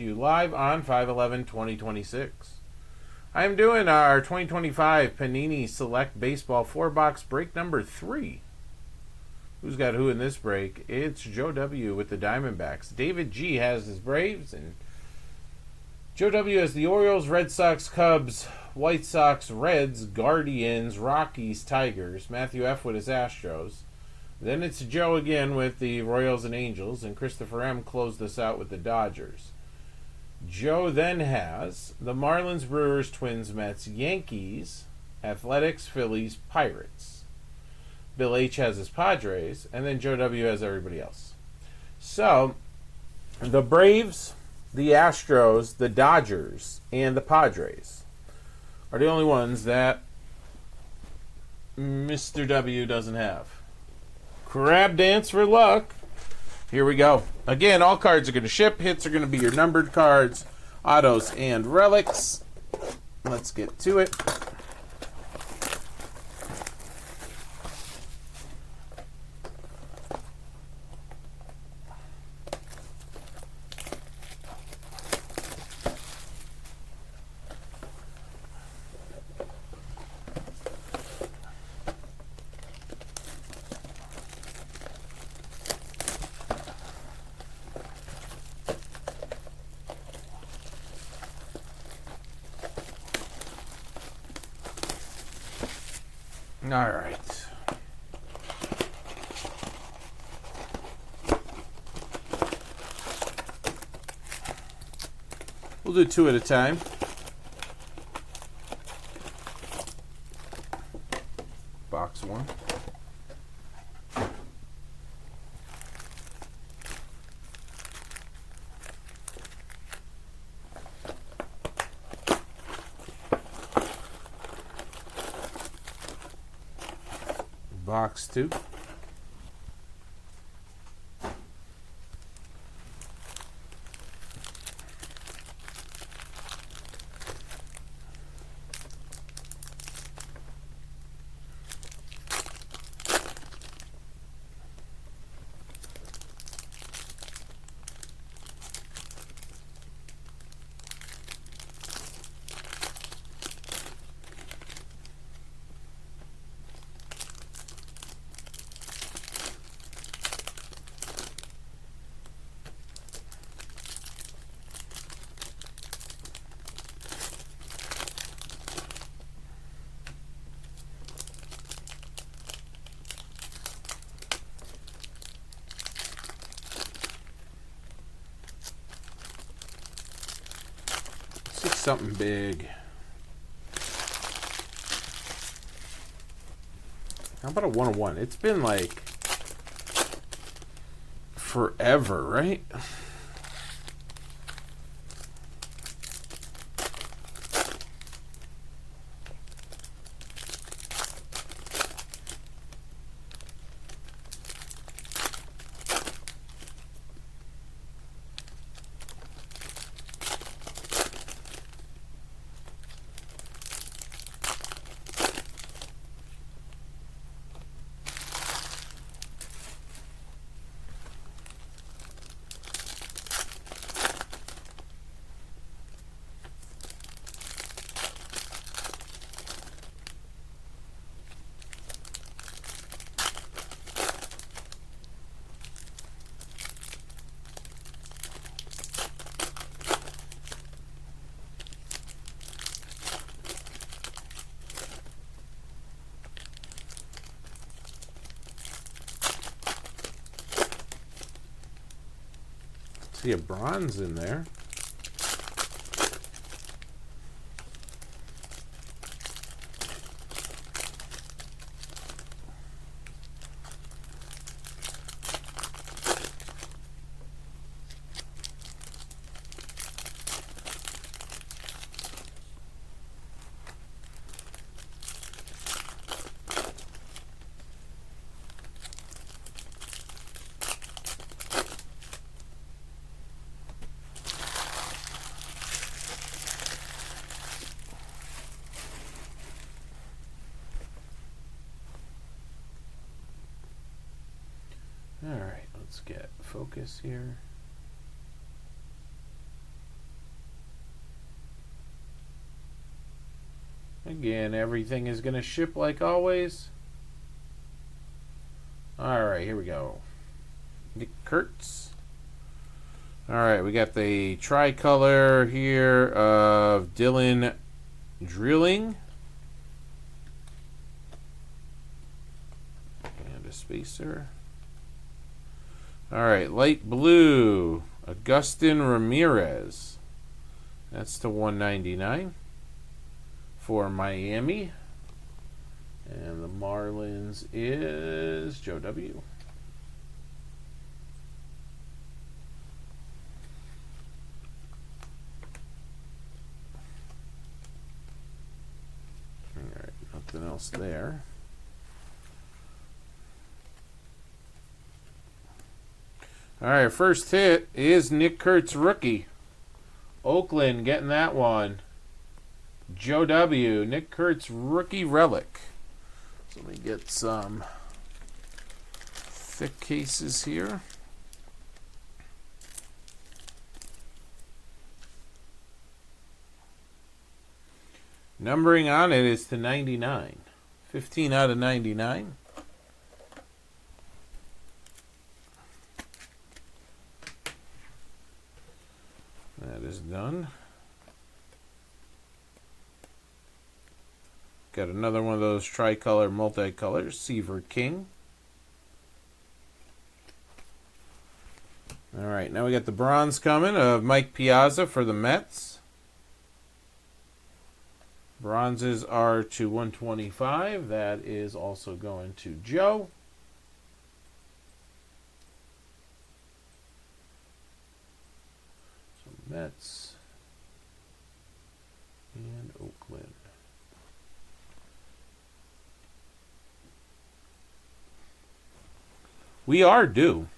You live on 5/11/2026. I'm doing our 2025 Panini Select Baseball 4-box break number 3. Who's got who in this break? It's Joe W. with the Diamondbacks. David G. has his Braves, and Joe W. has the Orioles, Red Sox, Cubs, White Sox, Reds, Guardians, Rockies, Tigers. Matthew F. with his Astros. Then it's Joe again with the Royals and Angels, and Christopher M. closed us out with the Dodgers. Joe then has the Marlins, Brewers, Twins, Mets, Yankees, Athletics, Phillies, Pirates. Bill H has his Padres, and then Joe W has everybody else. So, the Braves, the Astros, the Dodgers, and the Padres are the only ones that Mr. W doesn't have. Crab dance for luck. Here we go. Again, all cards are going to ship. Hits are going to be your numbered cards, autos, and relics. Let's get to it. All right. We'll do two at a time. Box one. Box two. Let's see something big. How about a 101? It's been like forever, right? See a bronze in there. All right, let's get focus here. Again, everything is going to ship like always. Alright, here we go. Nick Kurtz. Alright, we got the tricolor here of Dylan Drilling. And a spacer. Alright, light blue. Agustin Ramirez. That's to 199 for Miami. And the Marlins is Joe W. Alright, nothing else there. Alright, first hit is Nick Kurtz rookie. Oakland getting that one. Joe W. Nick Kurtz rookie relic. So let me get some thick cases here. Numbering on it is to 99. 15 out of 99. That is done. Got another one of those tricolor, multicolor, Seaver King. All right, now we got the bronze coming of Mike Piazza for the Mets. Bronzes are to 125. That is also going to Joe. So Mets and Oakland. We are due.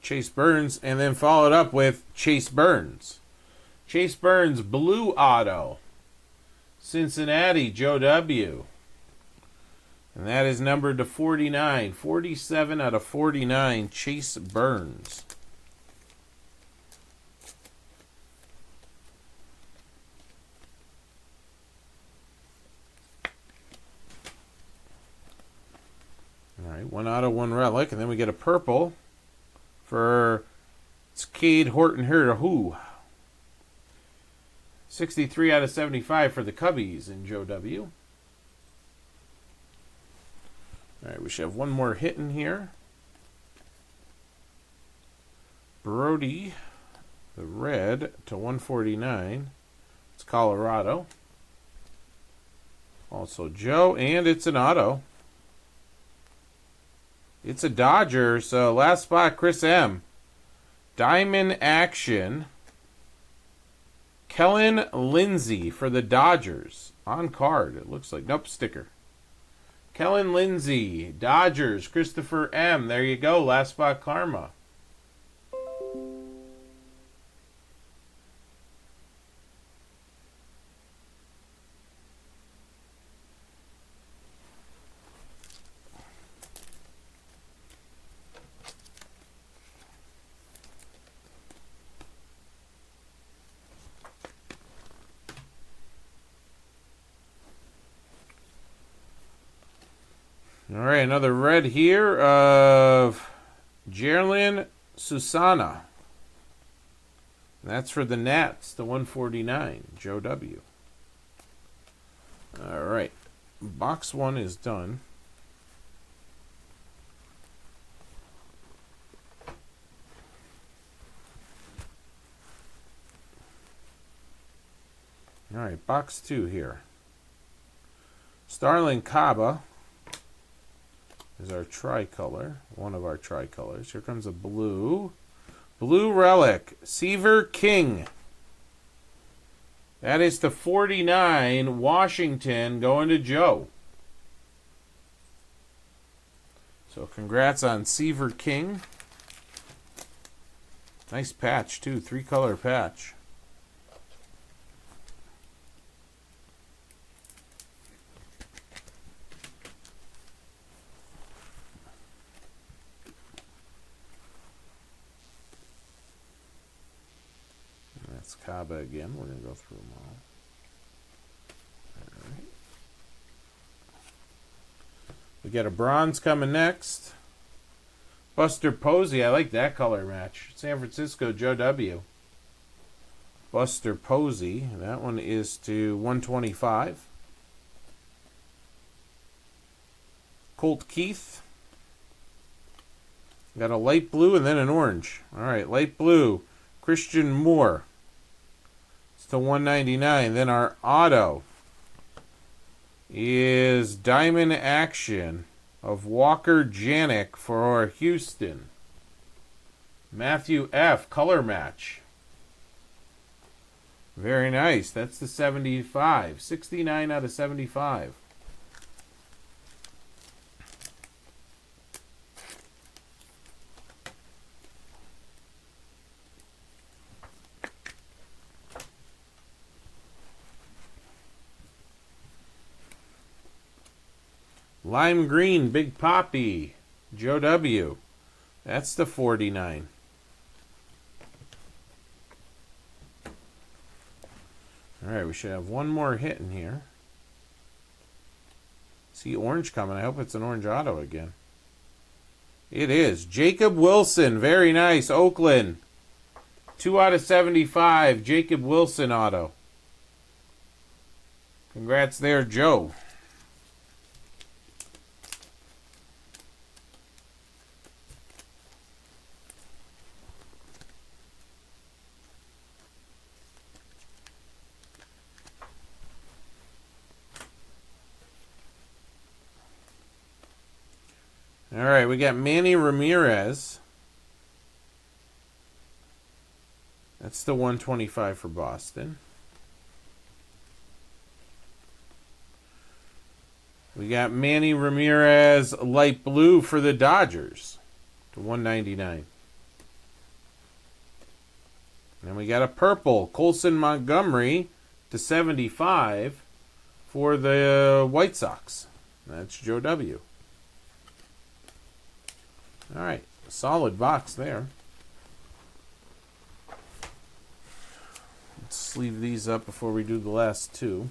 Chase Burns, and then followed up with Chase Burns. Chase Burns, blue auto. Cincinnati, Joe W. And that is numbered to 49. 47 out of 49, Chase Burns. Alright, one auto, one relic, and then we get a purple for Cade Horton here. 63 out of 75 for the Cubbies and Joe W. Alright, we should have one more hit in here. Brody, the red to 149. It's Colorado. Also Joe, and it's an auto. It's a Dodger, so last spot, Chris M. Diamond action. Kellen Lindsey for the Dodgers. On card, it looks like. Nope, sticker. Kellen Lindsey, Dodgers, Christopher M. There you go, last spot karma. All right, another red here of Jerlyn Susana. That's for the Nats, the 149, Joe W. All right, box one is done. All right, box two here. Starlin Caba is our tricolor, one of our tricolors. Here comes a blue. Blue relic, Seaver King. That is the 49, Washington, going to Joe. So congrats on Seaver King. Nice patch, too. 3-color patch. It's Kaba again. We're going to go through them all. All right. We got a bronze coming next. Buster Posey. I like that color match. San Francisco, Joe W. Buster Posey. That one is to 125. Colt Keith. Got a light blue and then an orange. All right, light blue. Christian Moore. It's to 199. Then our auto is Diamond Action of Walker Janik for Houston. Matthew F. Color match. Very nice. That's the 75. 69 out of 75. Lime green, Big Poppy, Joe W. That's the 49. All right, we should have one more hit in here. See orange coming. I hope it's an orange auto again. It is. Jacob Wilson, very nice. Oakland. 2 out of 75. Jacob Wilson auto. Congrats there, Joe. All right, we got Manny Ramirez. That's the 125 for Boston. We got Manny Ramirez light blue for the Dodgers to 199. And we got a purple Colson Montgomery to 75 for the White Sox. That's Joe W. All right, solid box there. Let's sleeve these up before we do the last two.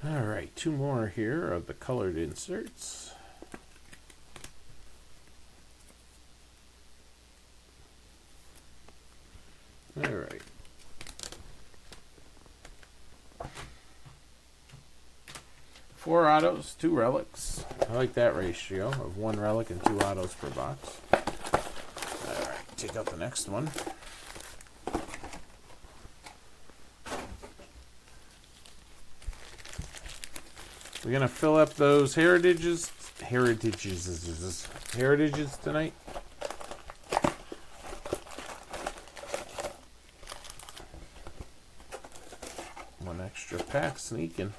All right, two more here of the colored inserts. All right. Four autos, two relics. I like that ratio of one relic and two autos per box. All right, take out the next one. We're going to fill up those heritages tonight. One extra pack sneaking.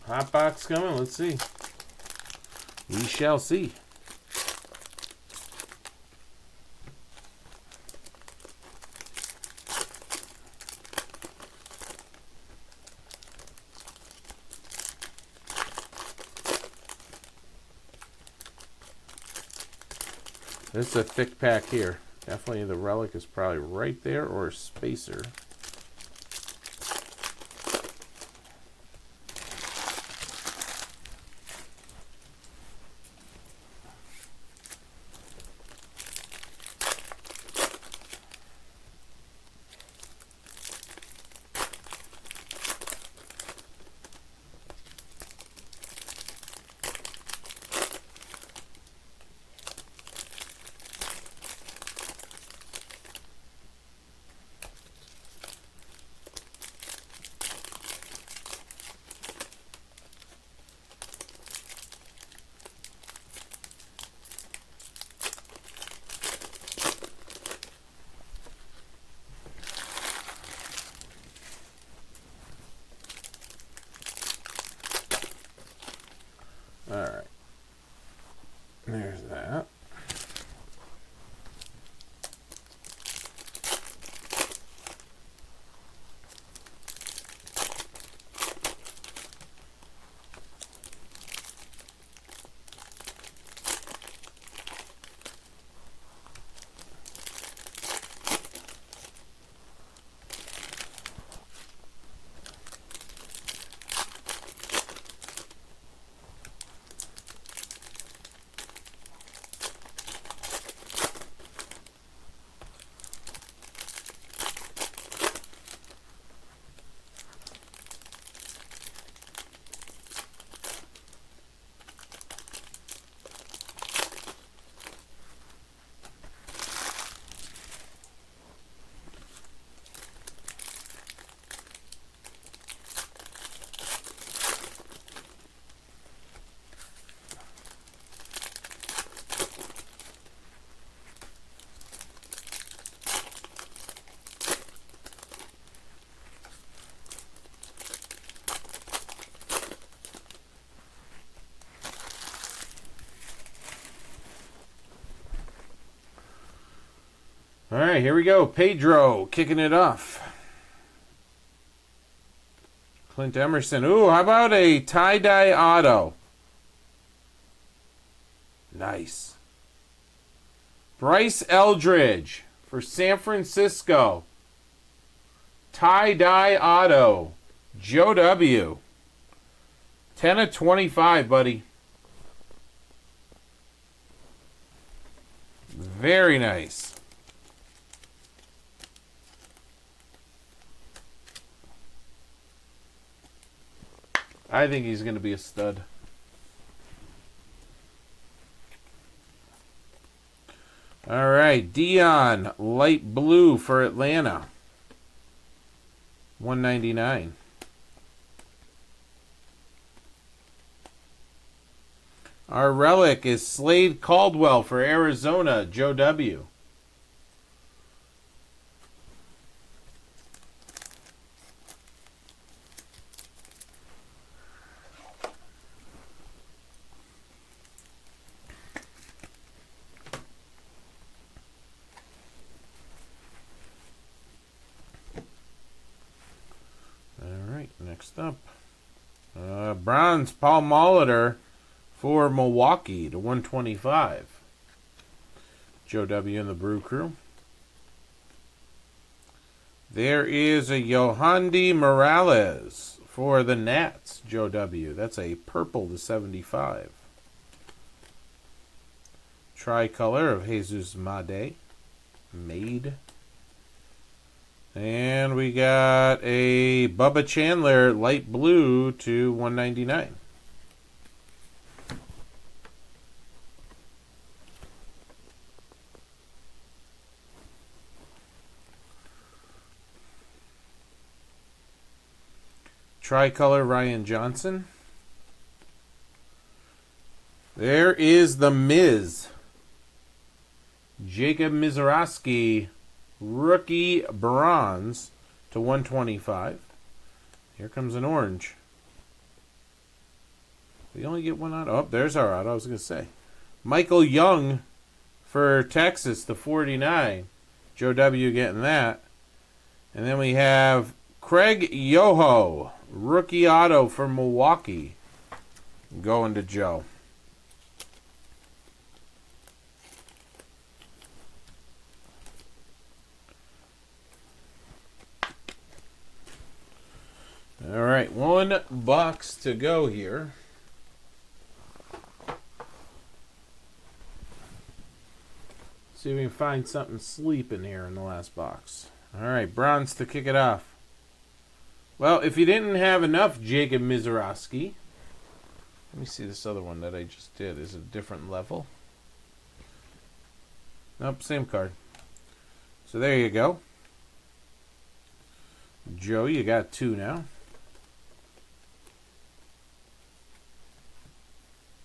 Hot box coming. Let's see. We shall see. This is a thick pack here. Definitely the relic is probably right there, or a spacer. All right. There's that. All right, here we go. Pedro kicking it off. Clint Emerson. Ooh, how about a tie-dye auto? Nice. Bryce Eldridge for San Francisco. Tie-dye auto. Joe W. 10 of 25, buddy. Very nice. I think he's going to be a stud. All right, Dion, light blue for Atlanta. 199. Our relic is Slade Caldwell for Arizona, Joe W. Next up, bronze Paul Molitor for Milwaukee to 125. Joe W. and the Brew Crew. There is a Yohandy Morales for the Nats, Joe W. That's a purple to 75. Tricolor of Jesus Made. And we got a Bubba Chandler light blue to 199. Tricolor Ryan Johnson. There is the Miz. Jacob Mizorowski, rookie bronze to 125. Here comes an orange. We only get one auto. Oh, there's our auto. I was going to say. Michael Young for Texas to 49. Joe W. getting that. And then we have Craig Yoho, rookie auto for Milwaukee, going to Joe. All right, one box to go here. See if we can find something sleeping here in the last box. All right, bronze to kick it off. Well, if you didn't have enough Jacob Mizorowski, let me see this other one that I just did. Is it a different level? Nope, same card. So there you go. Joe, you got two now.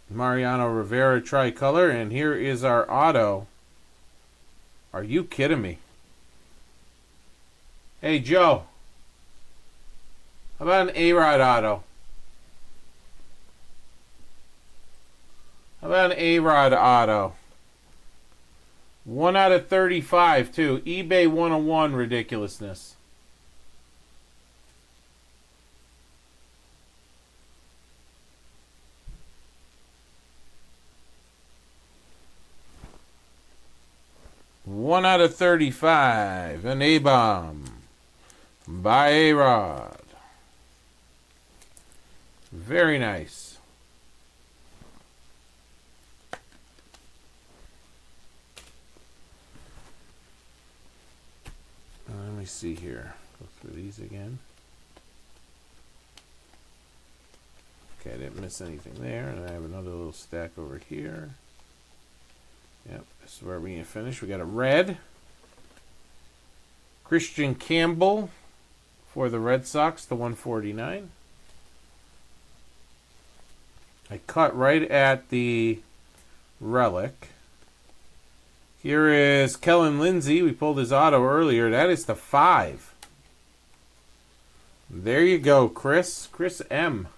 Mariano Rivera tricolor, and here is our auto. Are you kidding me? Hey, Joe. How about an A-Rod auto? How about an A-Rod auto? 1 out of 35, too. eBay 101 ridiculousness. One out of 35. An A-Bomb by A-Rod. Very nice. Let me see here. Go through these again. Okay, I didn't miss anything there. And I have another little stack over here. Yep, this is where we can finish. We got a red. Christian Campbell for the Red Sox to 149. I cut right at the relic. Here is Kellen Lindsay. We pulled his auto earlier. That is the 5. There you go, Chris. Chris M.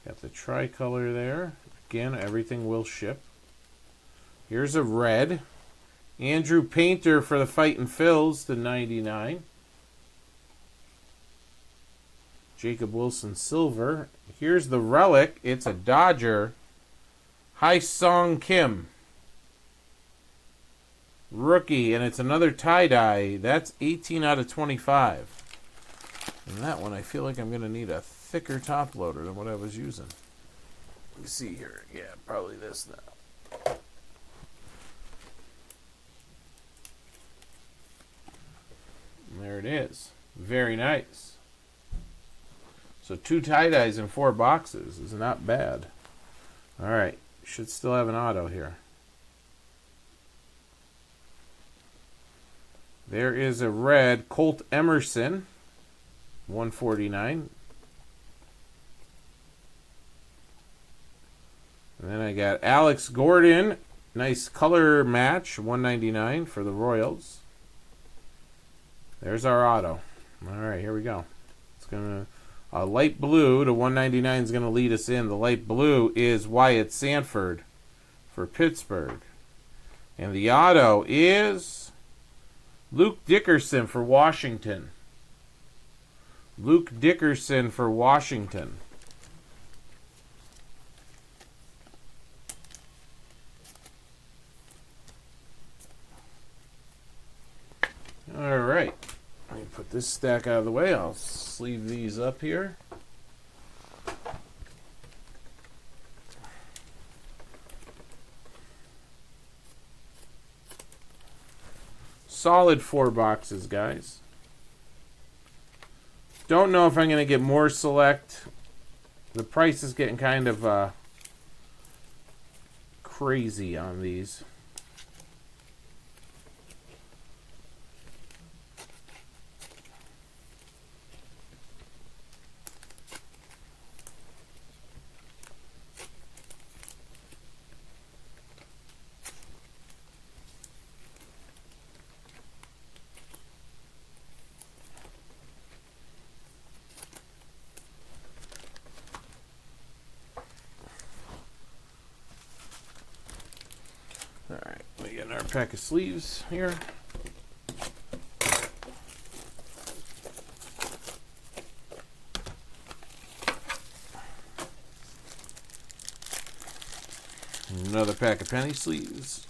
Got the tricolor there. Again, everything will ship. Here's a red. Andrew Painter for the Fightin' Phils to 99. Jacob Wilson silver. Here's the relic. It's a Dodger. Hai-Sung Kim. Rookie, and it's another tie-dye. That's 18 out of 25. And that one, I feel like I'm going to need a thicker top loader than what I was using. Let me see here. Yeah, probably this now. And there it is. Very nice. So 2 tie-dyes in 4 boxes is not bad. All right. Should still have an auto here. There is a red Colt Emerson, 149. And then I got Alex Gordon, nice color match, 199 for the Royals. There's our auto. All right, here we go. It's gonna light blue to 199 is gonna lead us in. The light blue is Wyatt Sanford for Pittsburgh, and the auto is Luke Dickerson for Washington. Luke Dickerson for Washington. All right. Let me put this stack out of the way. I'll sleeve these up here. Solid 4 boxes, guys. Don't know if I'm going to get more select. The price is getting kind of crazy on these. get our pack of sleeves here. Another pack of penny sleeves.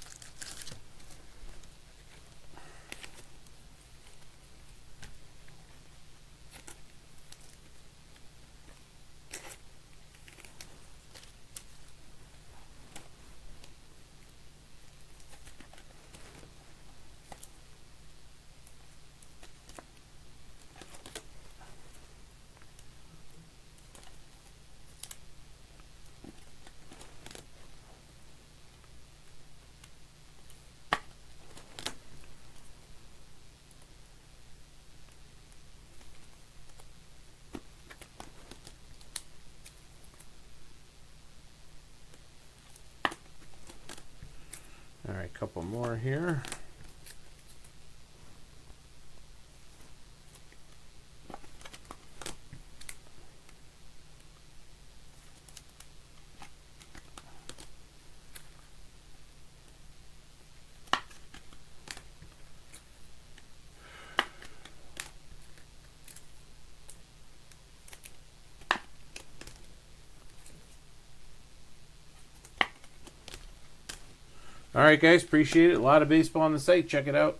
All right, couple more here. All right, guys, appreciate it. A lot of baseball on the site. Check it out.